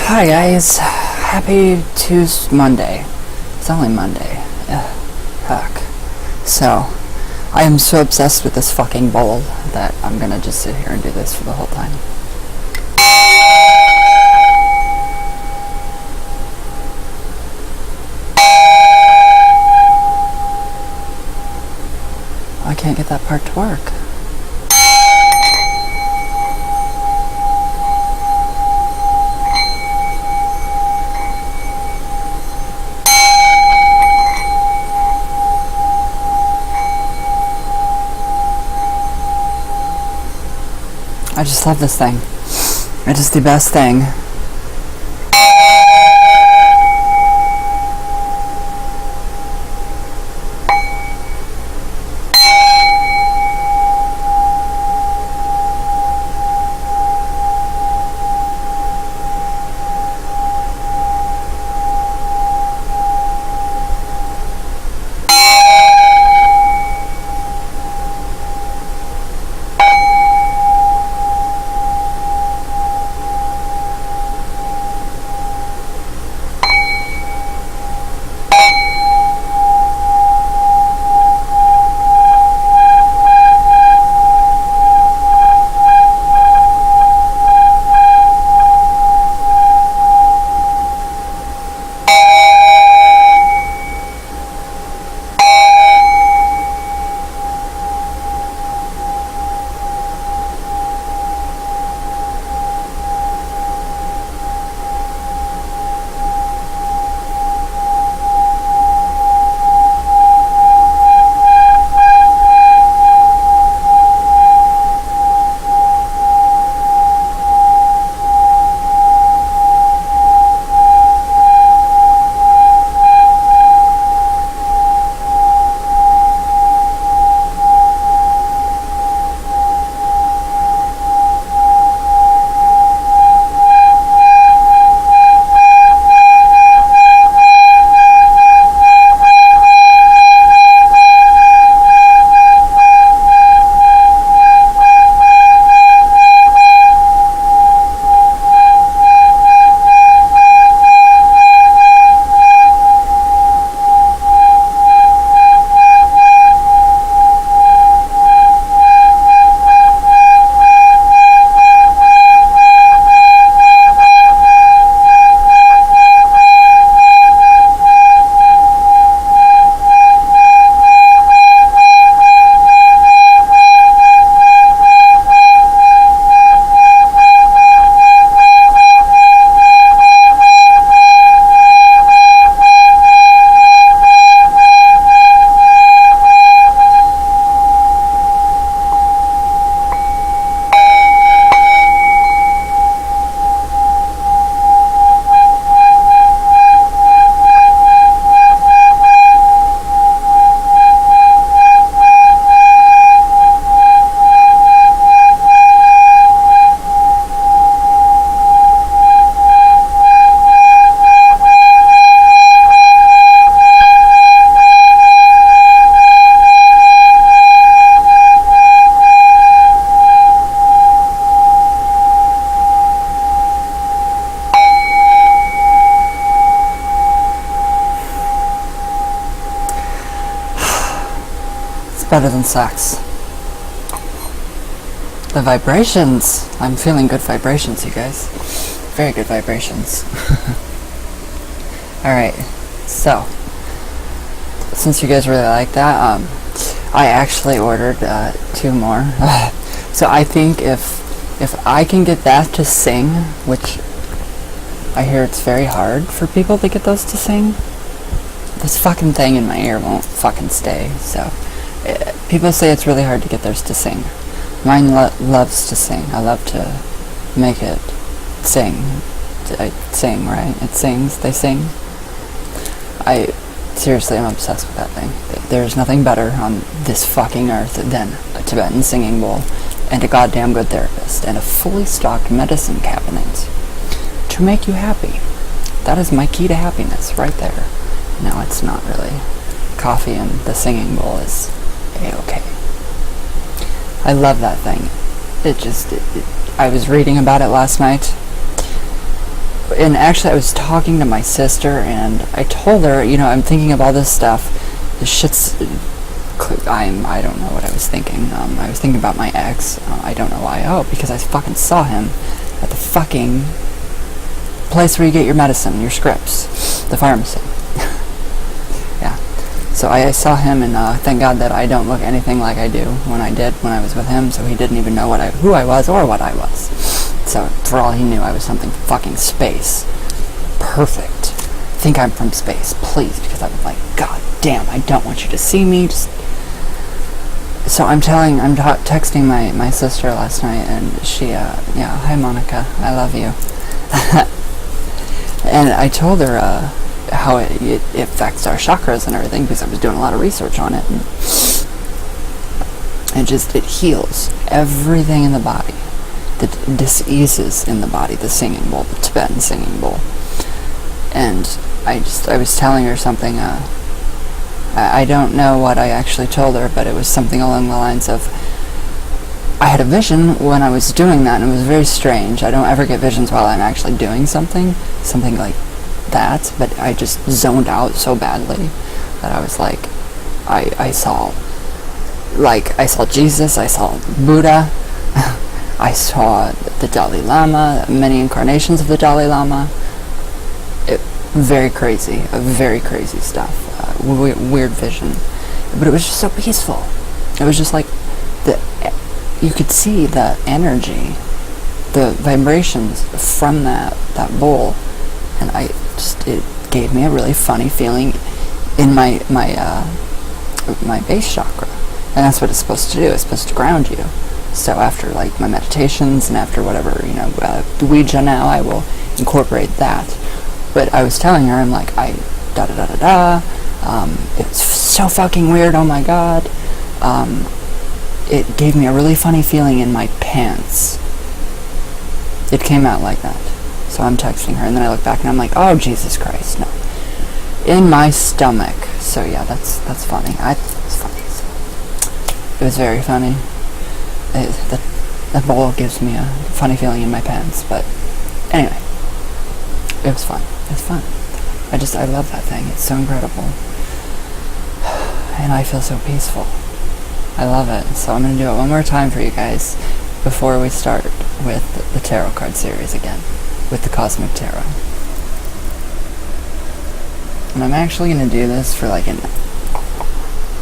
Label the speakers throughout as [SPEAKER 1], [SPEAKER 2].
[SPEAKER 1] Hi guys, happy Tuesday, Monday. It's only Monday. Ugh, fuck. So, I am so obsessed with this fucking bowl that I'm gonna just sit here and do this for the whole time. I can't get that part to work. I just love this thing. It is the best thing. Better than sex. The vibrations. I'm feeling good vibrations, you guys. Very good vibrations. Alright, so since you guys really like that, I actually ordered 2 more. So I think if I can get that to sing, which I hear it's very hard for people to get those to sing, this fucking thing in my ear won't fucking stay, so people say it's really hard to get theirs to sing. Mine loves to sing. I love to make it sing. Sing, right? It sings. They sing. I seriously am obsessed with that thing. There's nothing better on this fucking earth than a Tibetan singing bowl and a goddamn good therapist and a fully stocked medicine cabinet to make you happy. That is my key to happiness right there. No, it's not really. Coffee and the singing bowl is A-okay. I love that thing. I was reading about it last night. And actually, I was talking to my sister, and I told her, I'm thinking of all this stuff. This shit's... I don't know what I was thinking. I was thinking about my ex. I don't know why. Oh, because I fucking saw him at the fucking place where you get your medicine, your scripts. The pharmacy. Yeah. So I saw him, and thank God that I don't look anything like I do when I was with him, so he didn't even know who I was or what I was. So for all he knew, I was something fucking space. Perfect. Think I'm from space, please, because I'm like, God damn, I don't want you to see me. So I'm texting my sister last night, and she, hi Monica, I love you. And I told her how it affects our chakras and everything, because I was doing a lot of research on it, and it heals everything in the body. The diseases in the body, the singing bowl, the Tibetan singing bowl. And I was telling her something, I don't know what I actually told her, but it was something along the lines of, I had a vision when I was doing that, and it was very strange. I don't ever get visions while I'm actually doing something like that, but I just zoned out so badly that I was like, I saw Jesus, I saw Buddha, I saw the Dalai Lama, many incarnations of the Dalai Lama. Very crazy stuff. Weird vision. But it was just so peaceful. It was just like, you could see the energy, the vibrations from that bowl, and it gave me a really funny feeling in my base chakra. And that's what it's supposed to do. It's supposed to ground you. So after like my meditations and after whatever, Ouija now, I will incorporate that. But I was telling her, I'm like, it's so fucking weird, oh my god. It gave me a really funny feeling in my pants. It came out like that. So I'm texting her, and then I look back and I'm like, oh Jesus Christ, no. In my stomach. So yeah, that's funny. It's funny. It was very funny. That bowl gives me a funny feeling in my pants, but anyway, it was fun. It's fun. I love that thing. It's so incredible, and I feel so peaceful. I love it. So I'm gonna do it one more time for you guys before we start with the tarot card series again, with the Cosmic Tarot. And I'm actually gonna do this for like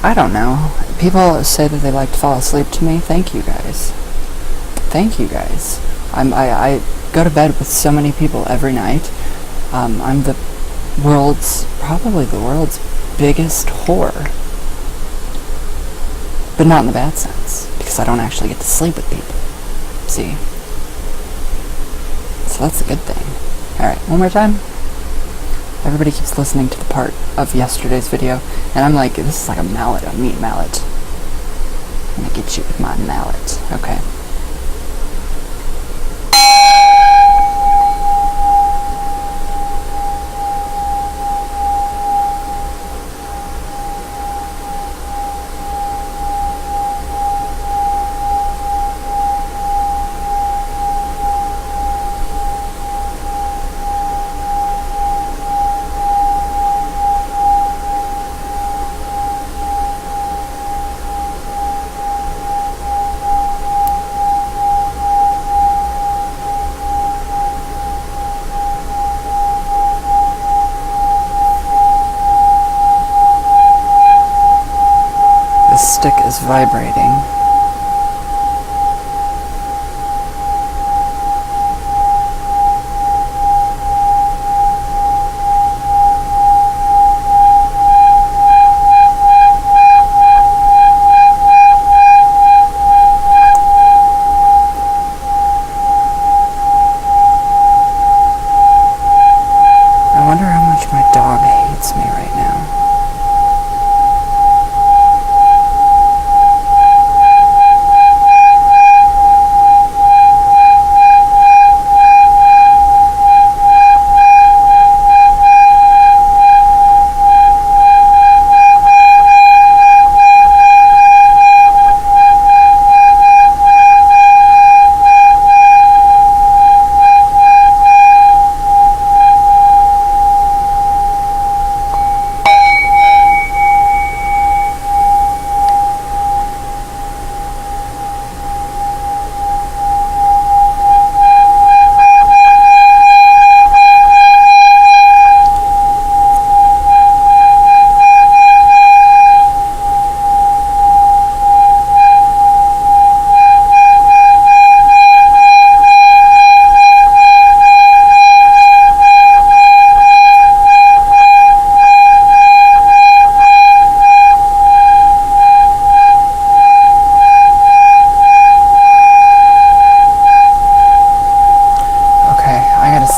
[SPEAKER 1] I don't know. People say that they like to fall asleep to me. Thank you guys. Thank you guys. I go to bed with so many people every night. I'm probably the world's biggest whore. But not in the bad sense, because I don't actually get to sleep with people. See? So that's a good thing. Alright, one more time. Everybody keeps listening to the part of yesterday's video, and I'm like, this is like a mallet, a meat mallet. I'm gonna get you with my mallet. Okay. Stick is vibrating. I wonder how much my dog hates me right now.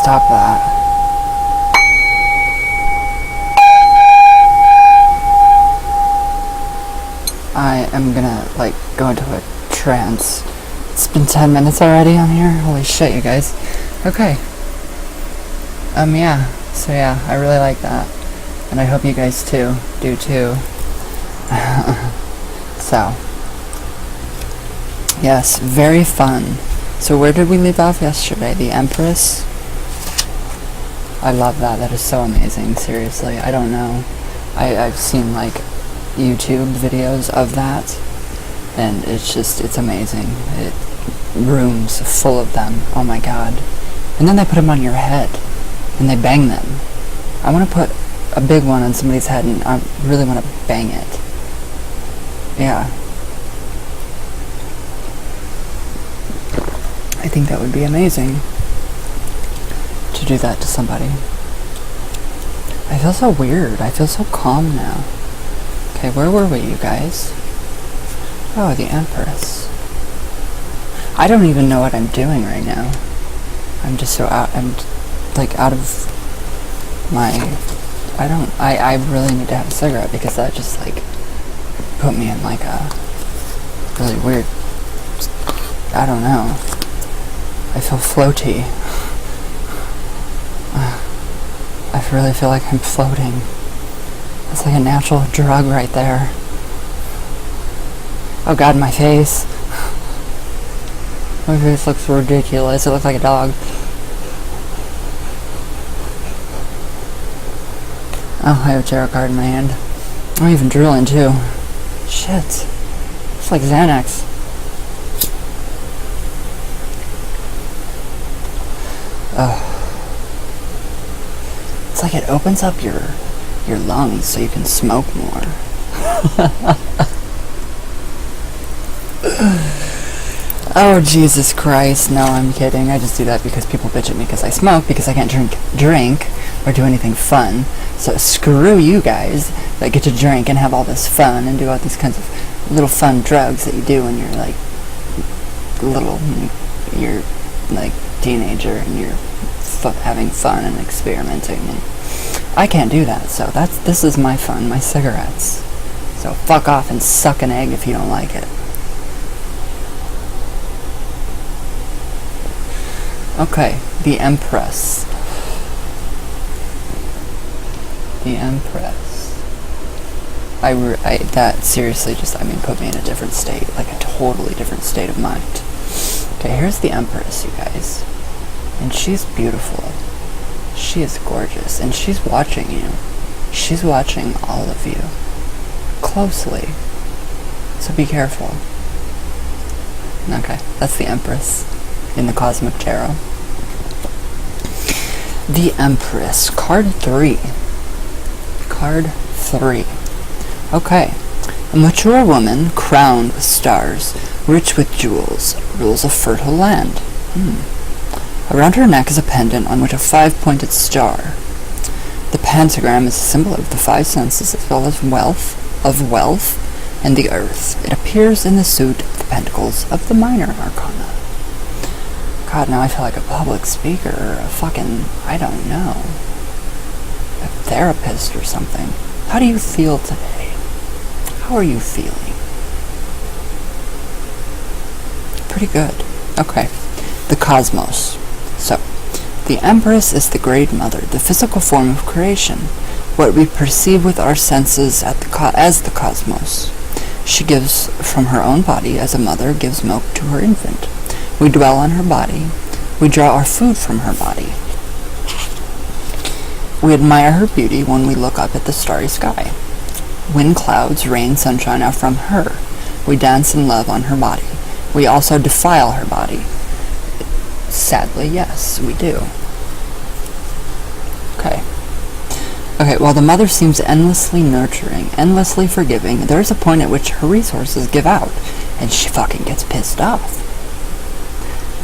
[SPEAKER 1] stop that. I am gonna, like, go into a trance. It's been 10 minutes already on here. Holy shit, you guys. Okay. Yeah. So yeah, I really like that. And I hope you guys do too. So. Yes, very fun. So where did we leave off yesterday? The Empress? I love that. That is so amazing. Seriously. I don't know. I've seen, like, YouTube videos of that. And it's amazing. Rooms full of them. Oh my god. And then they put them on your head. And they bang them. I want to put a big one on somebody's head and I really want to bang it. Yeah. I think that would be amazing to do that to somebody. I feel so weird. I feel so calm now. Okay, where were we, you guys? Oh, the Empress. I don't even know what I'm doing right now. I'm just so out. I'm like out of my. I really need to have a cigarette because that just like put me in like a really weird. I don't know. I feel floaty. I really feel like I'm floating. It's like a natural drug right there. Oh god, my face. My face looks ridiculous. It looks like a dog. Oh, I have a tarot card in my hand. I'm even drooling too. Shit. It's like Xanax. It's like it opens up your lungs so you can smoke more. Oh, Jesus Christ. No, I'm kidding. I just do that because people bitch at me because I smoke, because I can't drink or do anything fun. So screw you guys that get to drink and have all this fun and do all these kinds of little fun drugs that you do when you're like you're like teenager and you're having fun and experimenting. And I can't do that, so this is my fun, my cigarettes. So fuck off and suck an egg if you don't like it. Okay, the Empress. The Empress. That seriously just, put me in a different state, like a totally different state of mind. Okay, here's the Empress, you guys. And she's beautiful. She is gorgeous, and she's watching you. She's watching all of you. Closely. So be careful. Okay, that's the Empress in the Cosmic Tarot. The Empress, card 3. Card 3. Okay. A mature woman, crowned with stars, rich with jewels, rules a fertile land. Around her neck is a pendant on which a 5-pointed star. The pentagram is a symbol of the 5 senses as well as wealth, and the earth. It appears in the suit of the pentacles of the minor arcana. God, now I feel like a public speaker or a fucking, I don't know, a therapist or something. How do you feel today? How are you feeling? Pretty good. Okay. The cosmos. So, the Empress is the Great Mother, the physical form of creation, what we perceive with our senses as the cosmos. She gives from her own body as a mother gives milk to her infant. We dwell on her body. We draw our food from her body. We admire her beauty when we look up at the starry sky. Wind, clouds, rain, sunshine are from her. We dance and love on her body. We also defile her body. Sadly, yes, we do. Okay, while the mother seems endlessly nurturing, endlessly forgiving, there is a point at which her resources give out, and she fucking gets pissed off.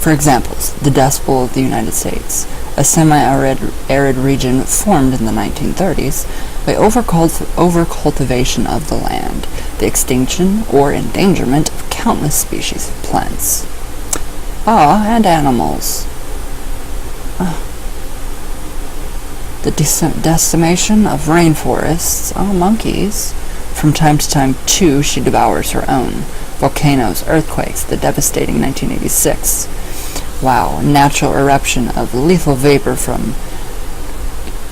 [SPEAKER 1] For examples, the Dust Bowl of the United States, a semi-arid region formed in the 1930s by overcultivation of the land, the extinction or endangerment of countless species of plants. And animals. the decimation of rainforests, monkeys. From time to time, too, she devours her own. Volcanoes, earthquakes, the devastating 1986. Wow, natural eruption of lethal vapor from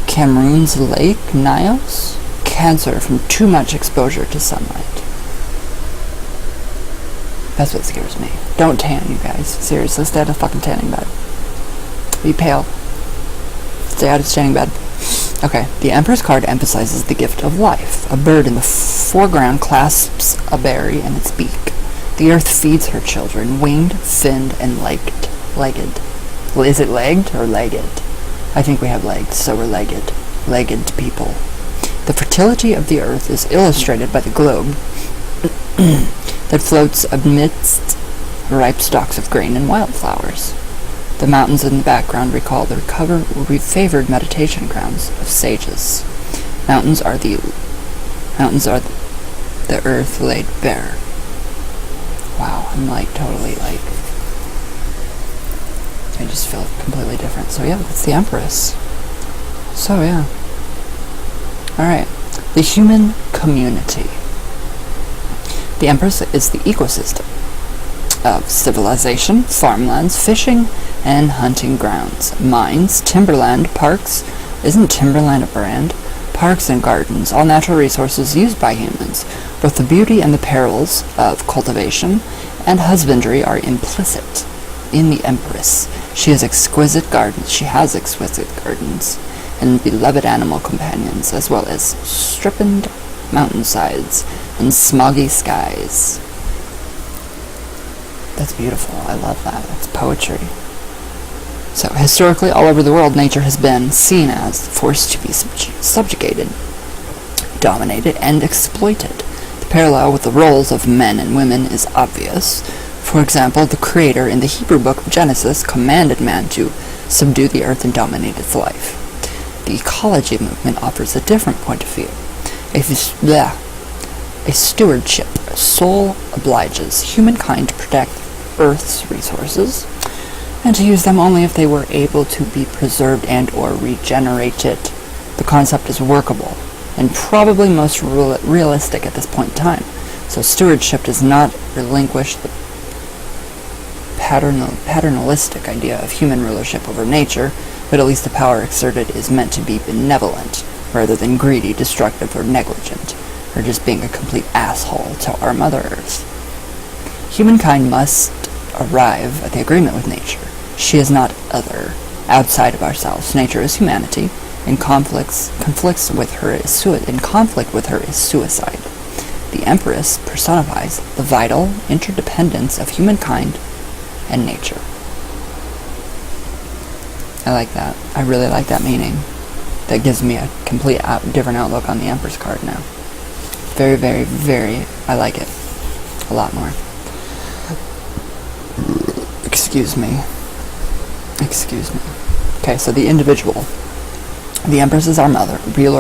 [SPEAKER 1] Cameroon's Lake Niles. Cancer from too much exposure to sunlight. That's what scares me. Don't tan, you guys. Seriously, stay out of fucking tanning bed. Be pale. Stay out of tanning bed. Okay, the Empress card emphasizes the gift of life. A bird in the foreground clasps a berry in its beak. The earth feeds her children, winged, finned, and legged. Well, is it legged or legged? I think we have legs, so we're legged. Legged people. The fertility of the earth is illustrated by the globe that floats amidst ripe stalks of grain and wildflowers. The mountains in the background recall the favored meditation grounds of sages. Mountains are the earth laid bare. Wow, I'm totally I just feel completely different. So yeah, that's the Empress. So yeah. Alright. The human community. The Empress is the ecosystem of civilization, farmlands, fishing, and hunting grounds, mines, timberland, parks. Isn't timberland a brand? Parks and gardens, all natural resources used by humans. Both the beauty and the perils of cultivation and husbandry are implicit in the Empress. She has exquisite gardens and beloved animal companions, as well as stripped mountainsides and smoggy skies. That's beautiful. I love that. That's poetry. So, historically, all over the world, nature has been seen as forced to be subjugated, dominated, and exploited. The parallel with the roles of men and women is obvious. For example, the Creator in the Hebrew book of Genesis commanded man to subdue the earth and dominate its life. The ecology movement offers a different point of view. A stewardship soul obliges humankind to protect Earth's resources and to use them only if they were able to be preserved and or regenerated. The concept is workable and probably most realistic at this point in time. So stewardship does not relinquish the paternalistic idea of human rulership over nature, but at least the power exerted is meant to be benevolent rather than greedy, destructive, or negligent, or just being a complete asshole to our Mother Earth. Humankind must arrive at the agreement with nature. She is not other, outside of ourselves. Nature is humanity, and conflict with her is suicide. The Empress personifies the vital interdependence of humankind and nature. I like that. I really like that meaning. That gives me a complete different outlook on the Empress card now. Very, very, very, I like it. A lot more. Excuse me. Okay, so the individual. The Empress is our mother, real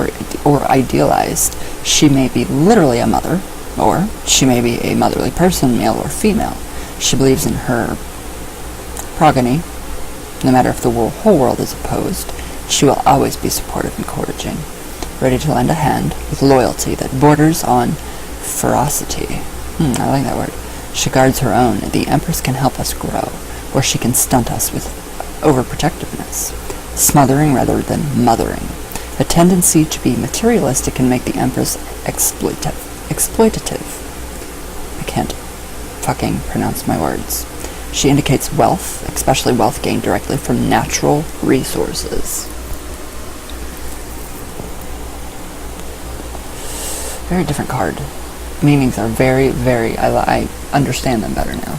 [SPEAKER 1] or idealized. She may be literally a mother, or she may be a motherly person, male or female. She believes in her progeny. No matter if the whole world is opposed, she will always be supportive and encouraging, ready to lend a hand with loyalty that borders on ferocity. I like that word. She guards her own. The Empress can help us grow, or she can stunt us with overprotectiveness, smothering rather than mothering. A tendency to be materialistic can make the Empress exploitative. I can't fucking pronounce my words. She indicates wealth, especially wealth gained directly from natural resources. Very different card. Meanings are very, very, I understand them better now.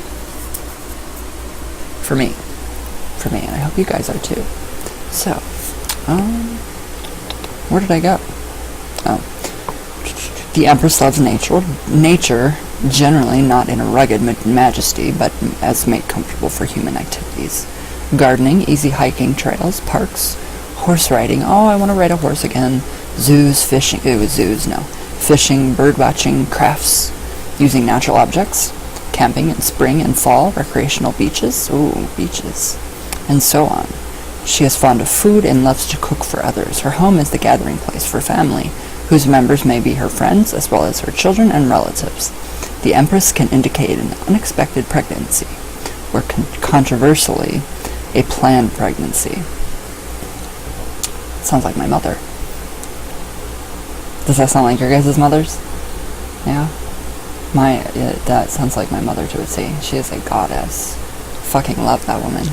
[SPEAKER 1] For me, and I hope you guys are too. So, where did I go? The Empress loves nature, generally not in a rugged majesty, but as made comfortable for human activities. Gardening, easy hiking trails, parks, horse riding. Oh, I want to ride a horse again. Zoos, fishing. Fishing, bird watching, crafts, using natural objects, camping in spring and fall, recreational beaches. Ooh, beaches. And so on. She is fond of food and loves to cook for others. Her home is the gathering place for family, whose members may be her friends as well as her children and relatives. The Empress can indicate an unexpected pregnancy, or controversially, a planned pregnancy. Sounds like my mother. Does that sound like your guys' mothers? Yeah? That sounds like my mother to a T. She is a goddess. Fucking love that woman.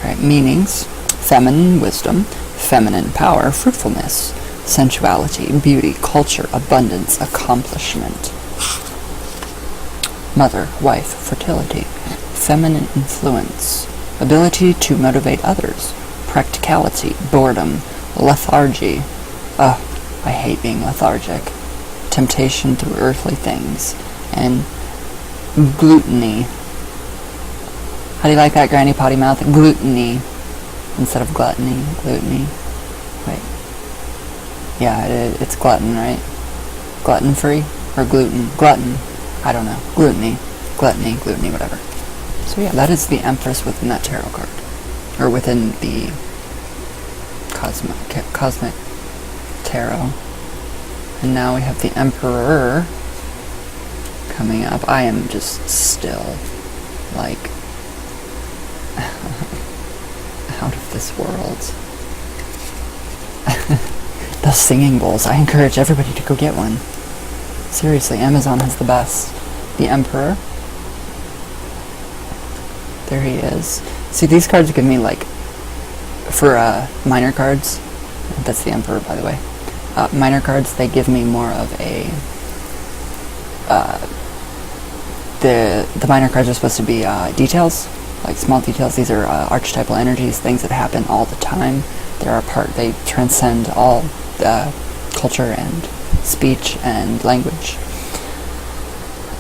[SPEAKER 1] Right, meanings: feminine wisdom, feminine power, fruitfulness, sensuality, beauty, culture, abundance, accomplishment. Mother, wife, fertility, feminine influence, ability to motivate others, practicality, boredom, lethargy. I hate being lethargic. Temptation through earthly things, and gluttony. How do you like that, Granny Potty Mouth? Gluttony instead of gluttony. Gluttony. Wait. Yeah, it's glutton, right? Glutton free or gluten? Glutton. I don't know. Gluttony, gluttony, whatever. So yeah, that is the Empress within that tarot card, or within the cosmic tarot. And now we have the Emperor coming up. I am just still, like, out of this world. Those singing bowls, I encourage everybody to go get one. Seriously, Amazon has the best. The Emperor. There he is. See, these cards give me, like, for minor cards, that's the Emperor, by the way. Minor cards, they give me more of a, the minor cards are supposed to be details, like small details. These are archetypal energies, things that happen all the time. They transcend all culture and speech and language.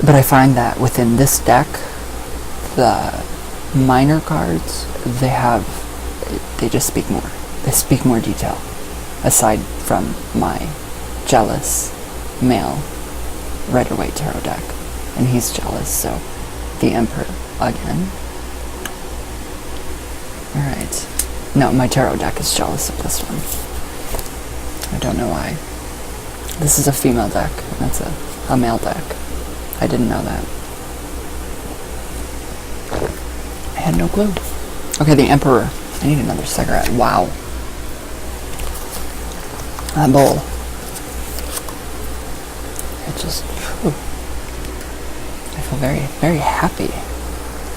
[SPEAKER 1] But I find that within this deck, the minor cards, they just speak more. They speak more detail, aside from my jealous male Rider-Waite tarot deck. And he's jealous, so the Emperor again. Alright. No, my tarot deck is jealous of this one. I don't know why. This is a female deck, and that's a male deck. I didn't know that. I had no clue. Okay, the Emperor. I need another cigarette. Wow. That bowl. It just... Whew. I feel very, very happy.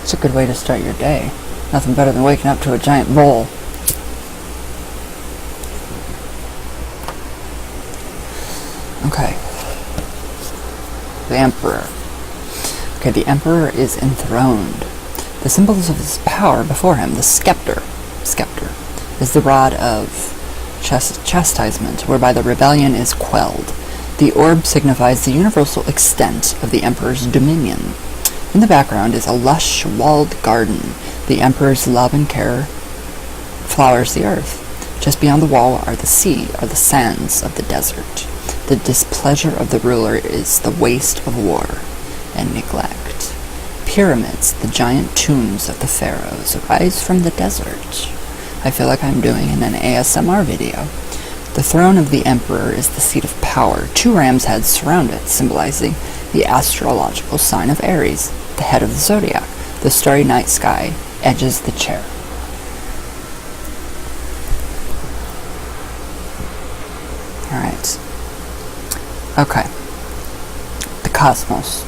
[SPEAKER 1] It's a good way to start your day. Nothing better than waking up to a giant bowl. Okay. The Emperor. Okay, the Emperor is enthroned. The symbols of his power before him, the scepter, is the rod of chastisement, whereby the rebellion is quelled. The orb signifies the universal extent of the Emperor's dominion. In the background is a lush, walled garden. The Emperor's love and care flowers the earth. Just beyond the wall are the sands of the desert. The displeasure of the ruler is the waste of war and neglect. Pyramids, the giant tombs of the pharaohs, arise from the desert. I feel like I'm doing an ASMR video. The throne of the Emperor is the seat of power. 2 ram's heads surround it, symbolizing the astrological sign of Aries, the head of the zodiac. The starry night sky edges the chair. Alright. Okay. The cosmos.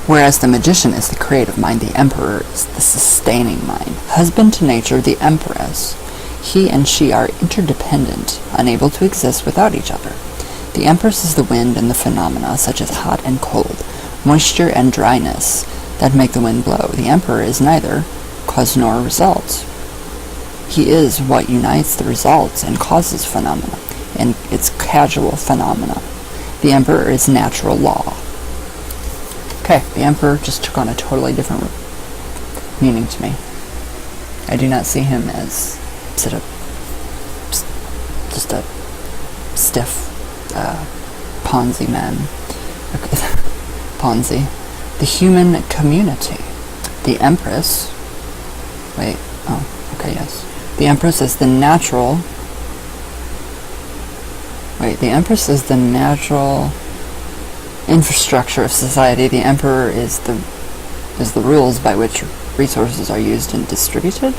[SPEAKER 1] Whereas the magician is the creative mind, the Emperor is the sustaining mind. Husband to nature, the Empress. He and she are interdependent, unable to exist without each other. The Empress is the wind and the phenomena, such as hot and cold, moisture and dryness, that make the wind blow. The Emperor is neither cause nor result. He is what unites the results and causes phenomena, and its casual phenomena. The Emperor is natural law. Okay, the Emperor just took on a totally different meaning to me. I do not see him as just a stiff Ponzi man. Ponzi. The human community. The Empress. Wait. Oh, Okay, yes. The Empress is the natural... Wait, the Empress is the natural infrastructure of society. The Emperor is the rules by which resources are used and distributed,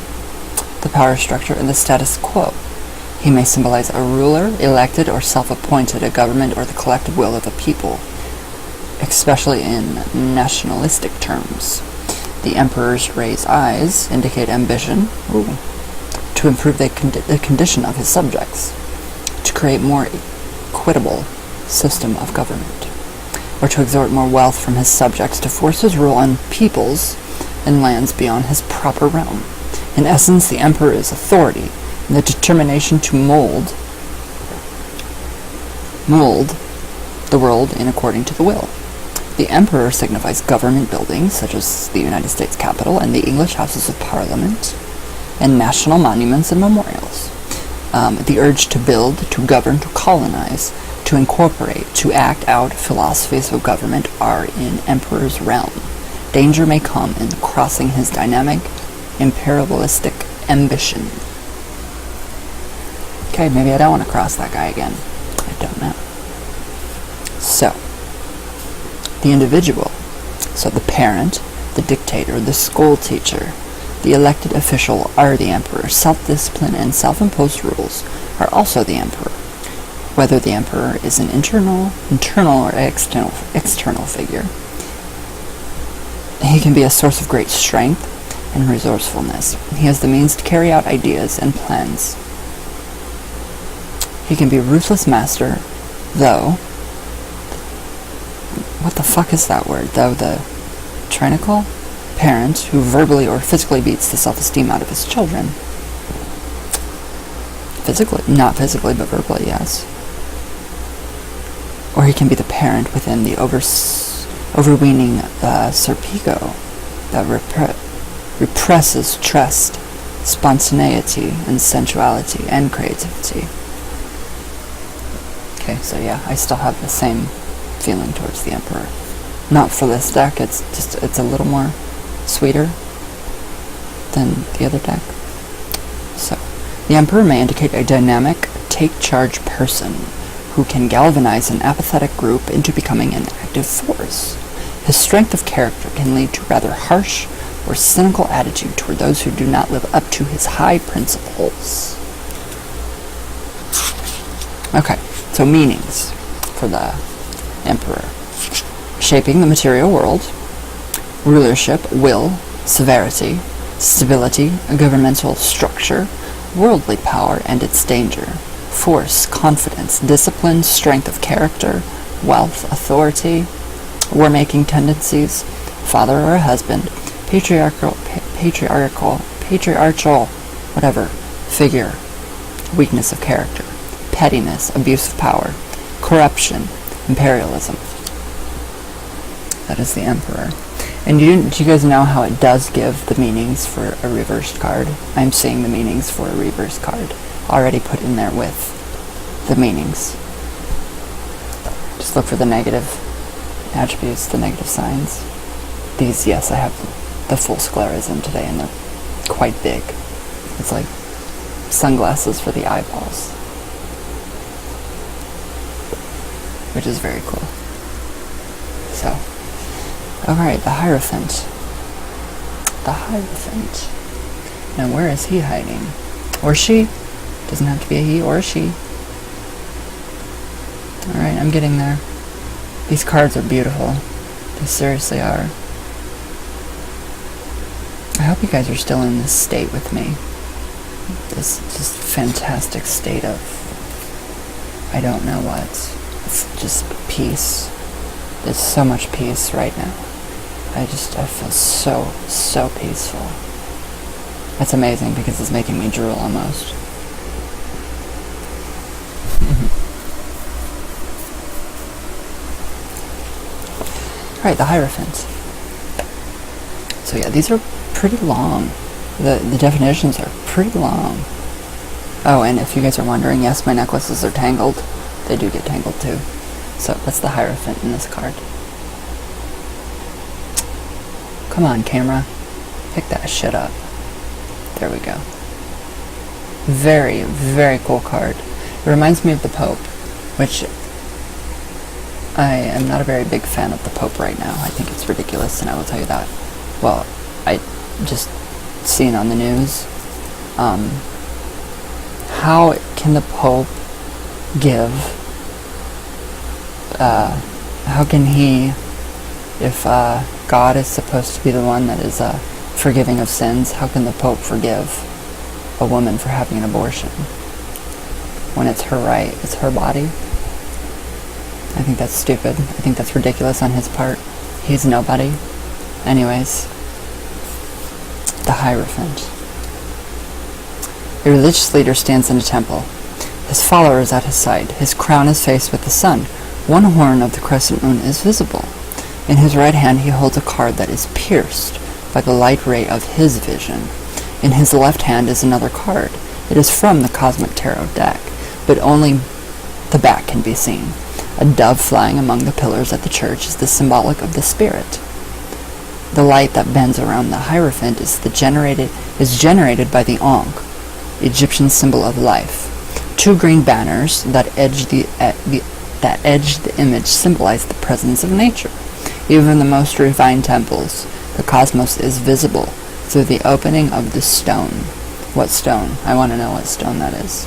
[SPEAKER 1] the power structure, and the status quo. He may symbolize a ruler, elected or self-appointed, a government, or the collective will of a people, especially in nationalistic terms. The Emperor's raised eyes indicate ambition to improve the condition of his subjects, to create more equitable system of government, or to extort more wealth from his subjects, to force his rule on peoples and lands beyond his proper realm. In essence, the Emperor is authority, and the determination to mold the world in according to the will. The Emperor signifies government buildings, such as the United States Capitol and the English Houses of Parliament, and national monuments and memorials. The urge to build, to govern, to colonize, to incorporate, to act out philosophies of government are in Emperor's realm. Danger may come in crossing his dynamic, imperialistic ambition. Okay, maybe I don't want to cross that guy again. I don't know. So, the individual, so the parent, the dictator, the school teacher, the elected official are the Emperor. Self-discipline and self-imposed rules are also the Emperor. Whether the Emperor is an internal or external figure, he can be a source of great strength and resourcefulness. He has the means to carry out ideas and plans. He can be a ruthless master, though... What the fuck is that word? Though the tyrannical parent who verbally or physically beats the self-esteem out of his children. Physically, not physically, but verbally, yes. Or he can be the parent within the overweening serpigo that represses trust, spontaneity, and sensuality, and creativity. Okay, so yeah, I still have the same feeling towards the Emperor. Not for this deck, it's a little more sweeter than the other deck. So, the Emperor may indicate a dynamic, take-charge person who can galvanize an apathetic group into becoming an active force. His strength of character can lead to rather harsh or cynical attitude toward those who do not live up to his high principles. Okay, so meanings for the Emperor. Shaping the material world, rulership, will, severity, stability, a governmental structure, worldly power and its danger, force, confidence, discipline, strength of character, wealth, authority, war-making tendencies, father or a husband, patriarchal, whatever, figure, weakness of character, pettiness, abuse of power, corruption, imperialism. That is the Emperor. And do you guys know how it does give the meanings for a reversed card? I'm seeing the meanings for a reversed card already put in there with the meanings. Just look for the negative attributes, the negative signs. These, yes, I have the full sclerism today, and they're quite big. It's like sunglasses for the eyeballs, which is very cool. So, alright, the Hierophant. The Hierophant. Now, where is he hiding? Or she. Doesn't have to be a he or a she. Alright, I'm getting there. These cards are beautiful. They seriously are. I hope you guys are still in this state with me. This just fantastic state of... I don't know what. It's just peace. There's so much peace right now. I feel so peaceful. It's amazing because it's making me drool almost. Alright, the Hierophant. So yeah, these are pretty long. The definitions are pretty long. Oh, and if you guys are wondering, yes, my necklaces are tangled. They do get tangled too. So, what's the Hierophant in this card? Come on, camera. Pick that shit up. There we go. Very, very cool card. It reminds me of the Pope, which I am not a very big fan of the Pope right now. I think it's ridiculous, and I will tell you that. Well, I just seen on the news. How can the Pope give? How can he, if God is supposed to be the one that is forgiving of sins, how can the Pope forgive a woman for having an abortion when it's her right, it's her body? I think that's stupid. I think that's ridiculous on his part. He's nobody. Anyways, the Hierophant. A religious leader stands in a temple. His followers at his side. His crown is faced with the sun. One horn of the crescent moon is visible. In his right hand he holds a card that is pierced by the light ray of his vision. In his left hand is another card. It is from the Cosmic Tarot deck, but only the back can be seen. A dove flying among the pillars at the church is the symbolic of the spirit. The light that bends around the Hierophant is generated by the Ankh, Egyptian symbol of life. Two green banners that edge the image symbolize the presence of nature. Even in the most refined temples, the cosmos is visible through the opening of the stone. What stone? I want to know what stone that is.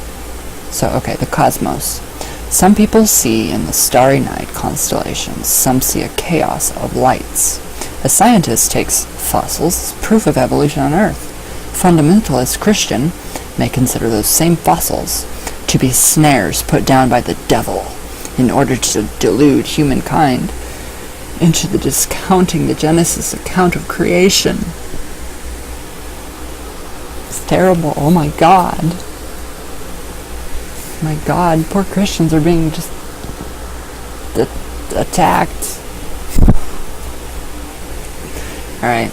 [SPEAKER 1] So, okay, the cosmos. Some people see in the starry night constellations. Some see a chaos of lights. A scientist takes fossils as proof of evolution on Earth. Fundamentalist Christian may consider those same fossils to be snares put down by the devil in order to delude humankind into the discounting the Genesis account of creation. It's terrible. Oh my God. My God, poor Christians are being just attacked. Alright.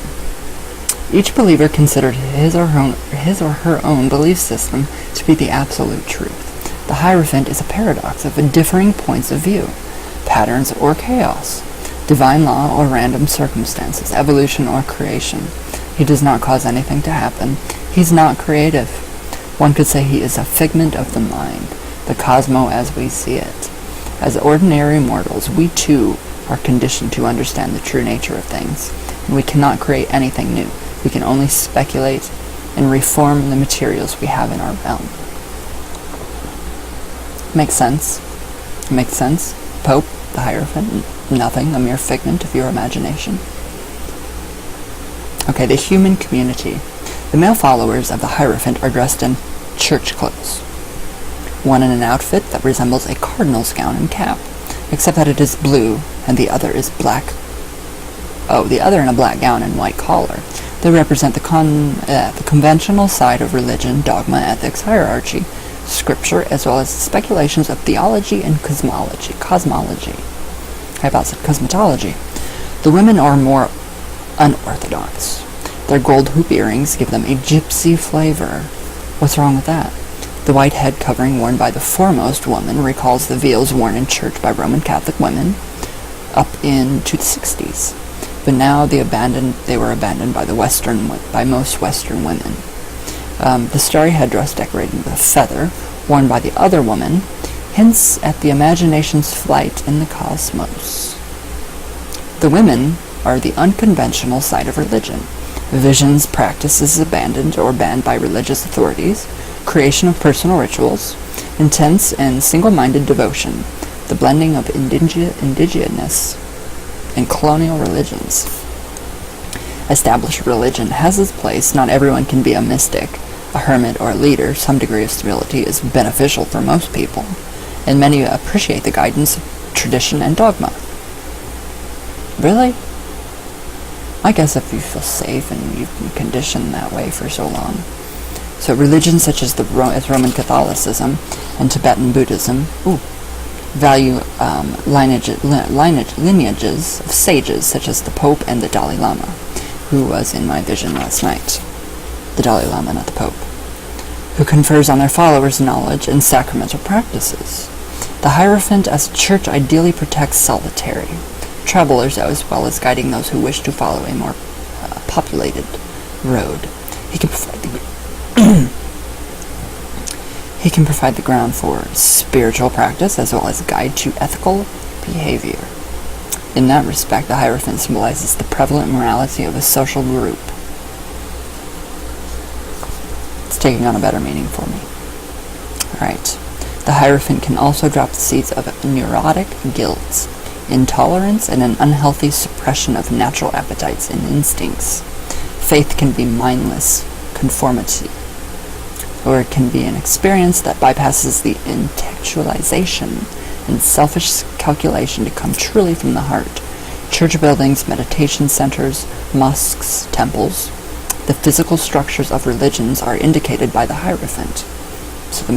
[SPEAKER 1] Each believer considered his or her own belief system to be the absolute truth. The Hierophant is a paradox of differing points of view, patterns or chaos, divine law or random circumstances, evolution or creation. He does not cause anything to happen. He's not creative. One could say he is a figment of the mind, the cosmos as we see it. As ordinary mortals, we too are conditioned to understand the true nature of things, and we cannot create anything new. We can only speculate and reform the materials we have in our realm. Makes sense? Makes sense? Pope, the Hierophant, nothing, a mere figment of your imagination. Okay, the human community. The male followers of the Hierophant are dressed in church clothes. One in an outfit that resembles a cardinal's gown and cap, except that it is blue and the other is black. Oh, the other in a black gown and white collar. They represent the conventional side of religion, dogma, ethics, hierarchy, scripture, as well as speculations of theology and cosmology. I about said cosmetology. The women are more unorthodox. Their gold hoop earrings give them a gypsy flavor. What's wrong with that? The white head covering worn by the foremost woman recalls the veils worn in church by Roman Catholic women up into the 60s. But now they were abandoned by most Western women. The starry headdress decorated with a feather, worn by the other woman, hints at the imagination's flight in the cosmos. The women are the unconventional side of religion. Visions, practices abandoned or banned by religious authorities, creation of personal rituals, intense and single-minded devotion, the blending of indigenous and colonial religions. Established religion has its place. Not everyone can be a mystic, a hermit, or a leader. Some degree of stability is beneficial for most people, and many appreciate the guidance of tradition and dogma. Really? I guess if you feel safe and you've been conditioned that way for so long. So religions such as Roman Catholicism and Tibetan Buddhism value lineages of sages such as the Pope and the Dalai Lama, who was in my vision last night. The Dalai Lama, not the Pope, who confers on their followers knowledge and sacramental practices. The Hierophant as a church ideally protects solitary travelers as well as guiding those who wish to follow a more populated road. He can provide the He can provide the ground for spiritual practice as well as guide to ethical behavior. In that respect, the Hierophant symbolizes the prevalent morality of a social group. It's taking on a better meaning for me. Alright. The Hierophant can also drop the seeds of neurotic guilt, intolerance, and an unhealthy suppression of natural appetites and instincts. Faith can be mindless conformity, or it can be an experience that bypasses the intellectualization and selfish calculation to come truly from the heart. Church buildings, meditation centers, mosques, temples, the physical structures of religions are indicated by the Hierophant. So the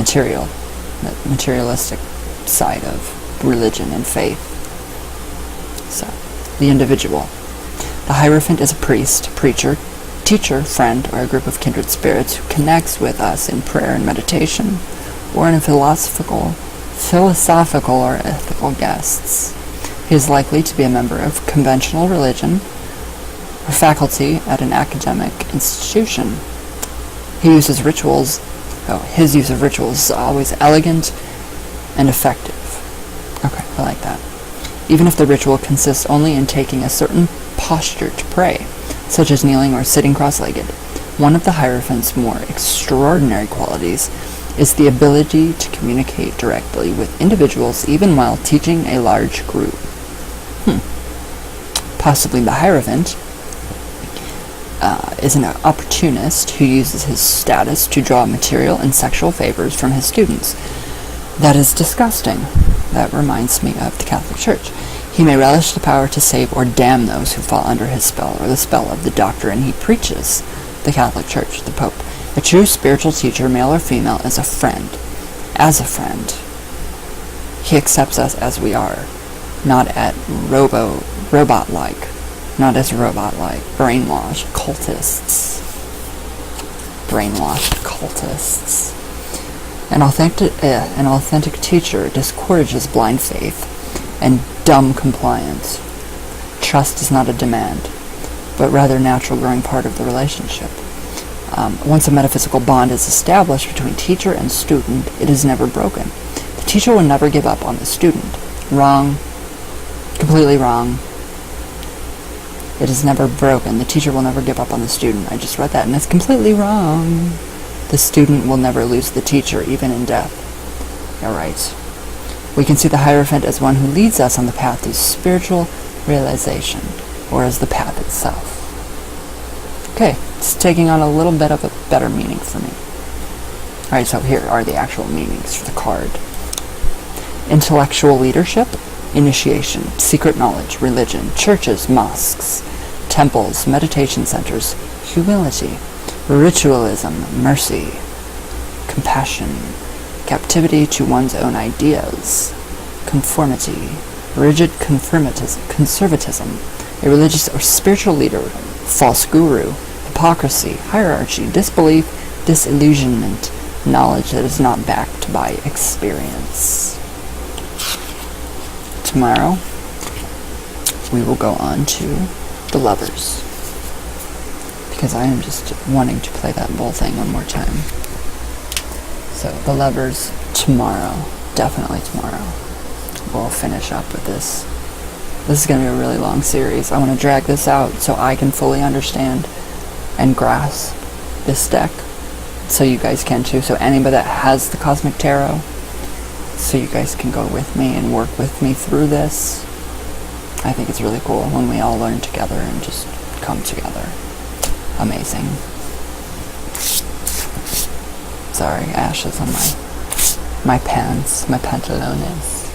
[SPEAKER 1] materialistic side of religion and faith. So, the individual. The Hierophant is a priest, preacher, teacher, friend, or a group of kindred spirits who connects with us in prayer and meditation, or in a philosophical or ethical guests. He is likely to be a member of conventional religion or faculty at an academic institution. His use of rituals is always elegant and effective. Okay, I like that. Even if the ritual consists only in taking a certain posture to pray, such as kneeling or sitting cross-legged, one of the Hierophant's more extraordinary qualities is the ability to communicate directly with individuals even while teaching a large group. Possibly the Hierophant is an opportunist who uses his status to draw material and sexual favors from his students. That is disgusting. That reminds me of the Catholic Church. He may relish the power to save or damn those who fall under his spell or the spell of the doctrine he preaches. The Catholic Church, the Pope. A true spiritual teacher, male or female, is a friend. As a friend, he accepts us as we are, not as robot-like, brainwashed cultists. An authentic teacher discourages blind faith and dumb compliance. Trust is not a demand, but rather natural growing part of the relationship. Once a metaphysical bond is established between teacher and student, it is never broken. The teacher will never give up on the student. Wrong. Completely wrong. It is never broken. The teacher will never give up on the student. I just read that, and it's completely wrong. The student will never lose the teacher, even in death. Alright. We can see the Hierophant as one who leads us on the path to spiritual realization, or as the path itself. Okay, it's taking on a little bit of a better meaning for me. Alright, so here are the actual meanings for the card. Intellectual leadership, initiation, secret knowledge, religion, churches, mosques, temples, meditation centers, humility, ritualism, mercy, compassion, captivity to one's own ideas, conformity, rigid conservatism, a religious or spiritual leader, false guru, hypocrisy, hierarchy, disbelief, disillusionment, knowledge that is not backed by experience. Tomorrow, we will go on to the Lovers, because I am just wanting to play that bull thing one more time. So, the Lovers tomorrow, definitely tomorrow, we'll finish up with this. This is going to be a really long series. I want to drag this out so I can fully understand and grasp this deck, so you guys can too. So anybody that has the Cosmic Tarot, so you guys can go with me and work with me through this. I think it's really cool when we all learn together and just come together. Amazing. Sorry, ashes on my pants, my pantalones.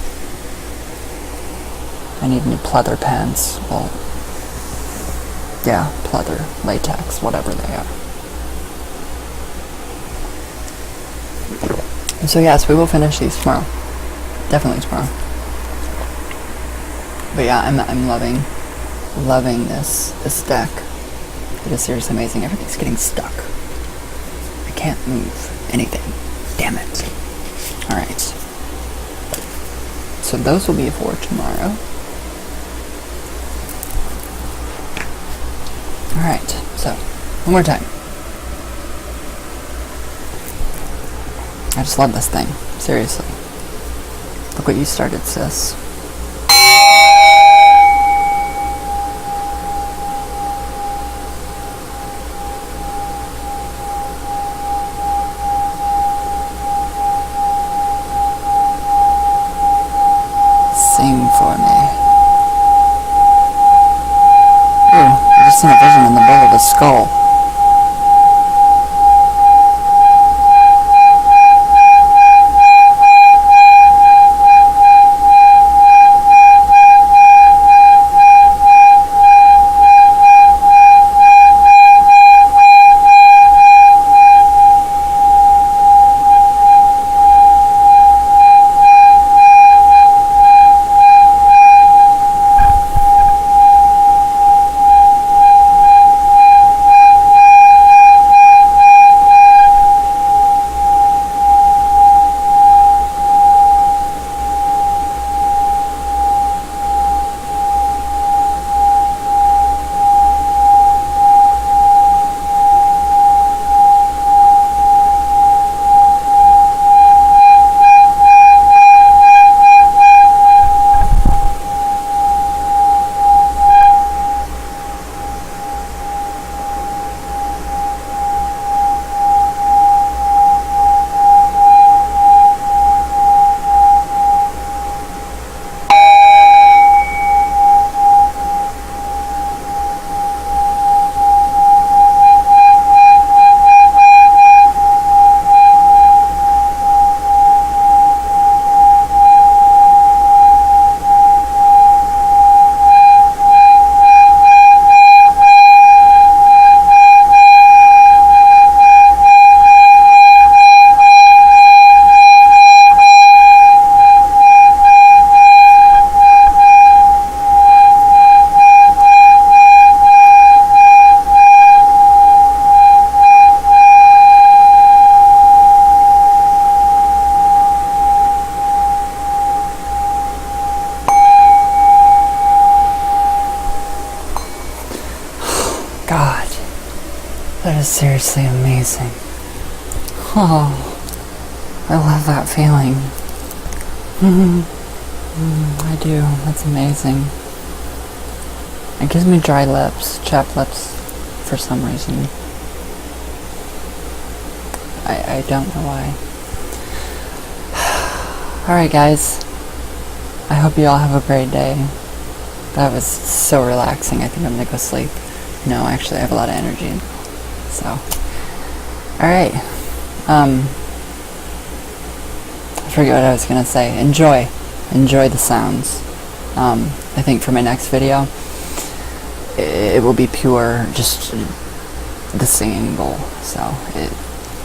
[SPEAKER 1] I need new pleather pants. Well, yeah, pleather, latex, whatever they are. So yes, we will finish these tomorrow. Definitely tomorrow. But yeah, I'm loving this deck. It is seriously amazing. Everything's getting stuck. I can't move anything. Damn it. Alright. So those will be for tomorrow. Alright, so one more time. I just love this thing. Seriously. Look what you started, sis. Sing for me. Ooh, I just seen a vision in the bowl of a skull. God, that is seriously amazing. Oh, I love that feeling. I do. That's amazing. It gives me dry lips, chapped lips, for some reason. I don't know why. Alright guys, I hope you all have a great day. That was so relaxing. I think I'm gonna go sleep. No, actually I have a lot of energy. So, alright. I forget what I was gonna say. Enjoy the sounds. I think for my next video, it will be pure, just the singing bowl. So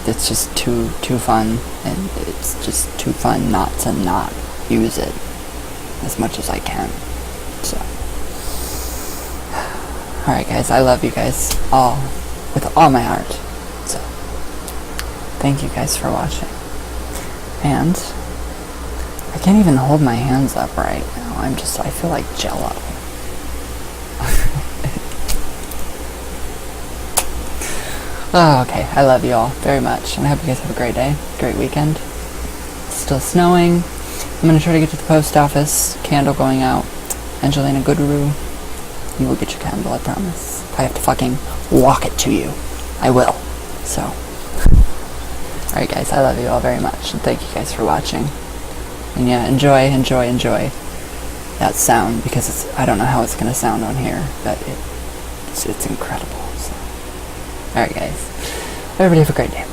[SPEAKER 1] it's just too fun, and it's just too fun not to not use it as much as I can. So, alright guys, I love you guys all with all my heart. So, thank you guys for watching. And I can't even hold my hands up right now. I feel like Jello. Oh, okay. I love you all very much, and I hope you guys have a great day, great weekend. It's still snowing. I'm going to try to get to the post office. Candle going out. Angelina Goodrue, you will get your candle, I promise. If I have to fucking walk it to you, I will. So, alright guys, I love you all very much, and thank you guys for watching. And yeah, enjoy that sound, because I don't know how it's going to sound on here, but it's incredible. So. Alright guys, everybody have a great day.